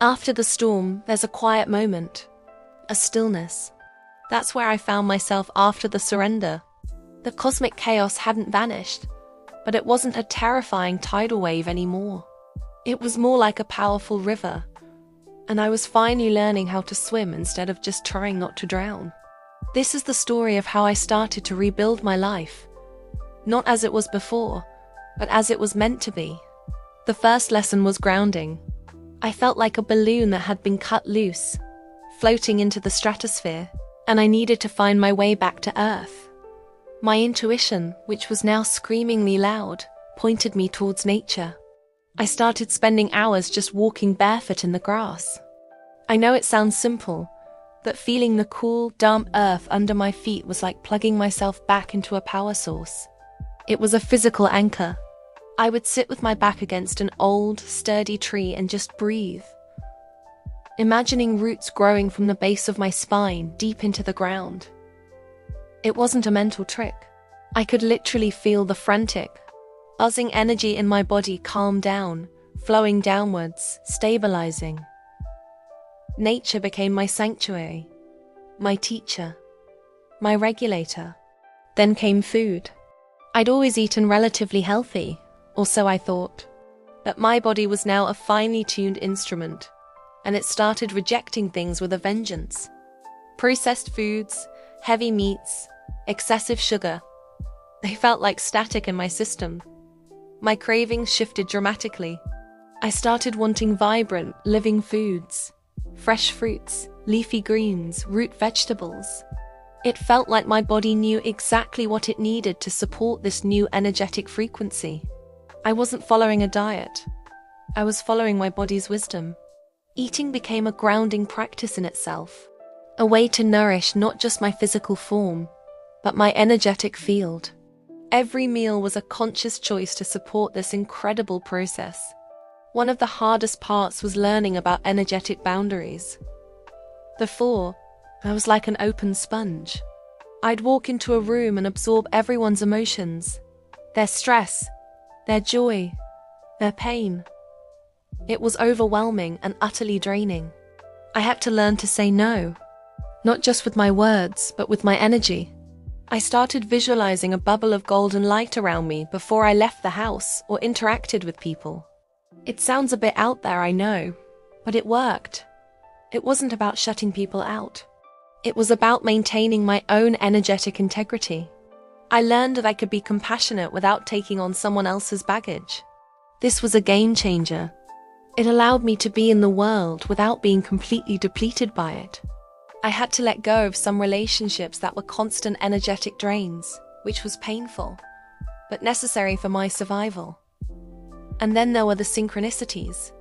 After the storm, there's a quiet moment, a stillness. That's where I found myself after the surrender. The cosmic chaos hadn't vanished, but it wasn't a terrifying tidal wave anymore. It was more like a powerful river, and I was finally learning how to swim instead of just trying not to drown. This is the story of how I started to rebuild my life, not as it was before, but as it was meant to be. The first lesson was grounding. I felt like a balloon that had been cut loose, floating into the stratosphere, and I needed to find my way back to Earth. My intuition, which was now screamingly loud, pointed me towards nature. I started spending hours just walking barefoot in the grass. I know it sounds simple, but feeling the cool, damp earth under my feet was like plugging myself back into a power source. It was a physical anchor. I would sit with my back against an old, sturdy tree and just breathe, imagining roots growing from the base of my spine deep into the ground. It wasn't a mental trick. I could literally feel the frantic, buzzing energy in my body calm down, flowing downwards, stabilizing. Nature became my sanctuary, my teacher, my regulator. Then came food. I'd always eaten relatively healthy, or so I thought. But my body was now a finely tuned instrument, and it started rejecting things with a vengeance. Processed foods, heavy meats, excessive sugar. They felt like static in my system. My cravings shifted dramatically. I started wanting vibrant, living foods, fresh fruits, leafy greens, root vegetables. It felt like my body knew exactly what it needed to support this new energetic frequency. I wasn't following a diet. I was following my body's wisdom. Eating became a grounding practice in itself, a way to nourish not just my physical form, but my energetic field. Every meal was a conscious choice to support this incredible process. One of the hardest parts was learning about energetic boundaries. Before, I was like an open sponge. I'd walk into a room and absorb everyone's emotions, their stress, their joy, their pain. It was overwhelming and utterly draining. I had to learn to say no, not just with my words, but with my energy. I started visualizing a bubble of golden light around me before I left the house or interacted with people. It sounds a bit out there, I know, but it worked. It wasn't about shutting people out. It was about maintaining my own energetic integrity. I learned that I could be compassionate without taking on someone else's baggage. This was a game changer. It allowed me to be in the world without being completely depleted by it. I had to let go of some relationships that were constant energetic drains, which was painful, but necessary for my survival. And then there were the synchronicities,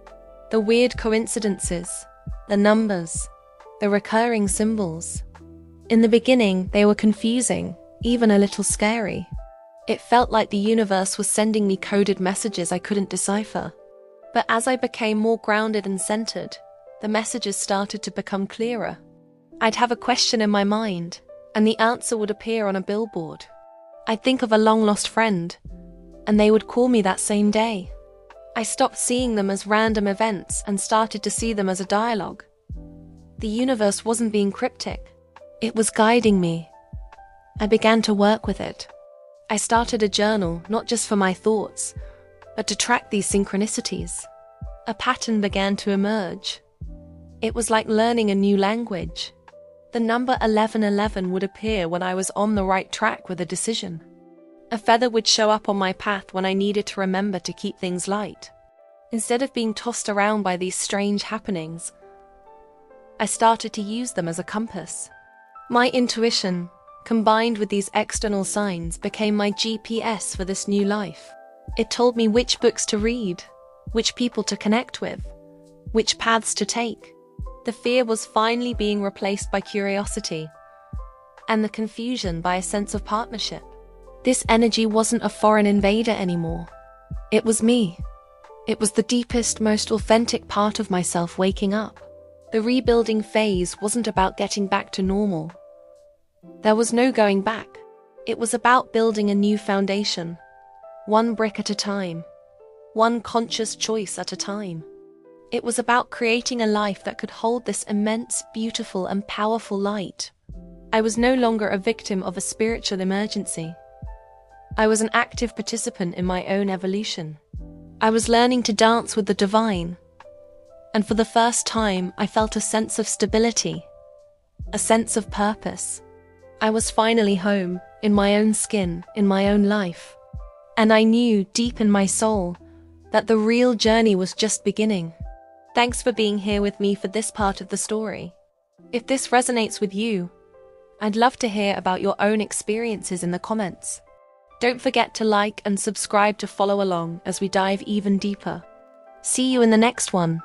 the weird coincidences, the numbers, the recurring symbols. In the beginning, they were confusing, even a little scary. It felt like the universe was sending me coded messages I couldn't decipher. But as I became more grounded and centered, the messages started to become clearer. I'd have a question in my mind, and the answer would appear on a billboard. I'd think of a long-lost friend, and they would call me that same day. I stopped seeing them as random events and started to see them as a dialogue. The universe wasn't being cryptic. It was guiding me. I began to work with it. I started a journal, not just for my thoughts, but to track these synchronicities. A pattern began to emerge. It was like learning a new language. The number 1111 would appear when I was on the right track with a decision. A feather would show up on my path when I needed to remember to keep things light. Instead of being tossed around by these strange happenings, I started to use them as a compass. My intuition, combined with these external signs, became my GPS for this new life. It told me which books to read, which people to connect with, which paths to take. The fear was finally being replaced by curiosity, and the confusion by a sense of partnership. This energy wasn't a foreign invader anymore. It was me. It was the deepest, most authentic part of myself waking up. The rebuilding phase wasn't about getting back to normal. There was no going back. It was about building a new foundation, one brick at a time, one conscious choice at a time. It was about creating a life that could hold this immense, beautiful, and powerful light. I was no longer a victim of a spiritual emergency. I was an active participant in my own evolution. I was learning to dance with the divine. And for the first time, I felt a sense of stability, a sense of purpose. I was finally home, in my own skin, in my own life. And I knew, deep in my soul, that the real journey was just beginning. Thanks for being here with me for this part of the story. If this resonates with you, I'd love to hear about your own experiences in the comments. Don't forget to like and subscribe to follow along as we dive even deeper. See you in the next one.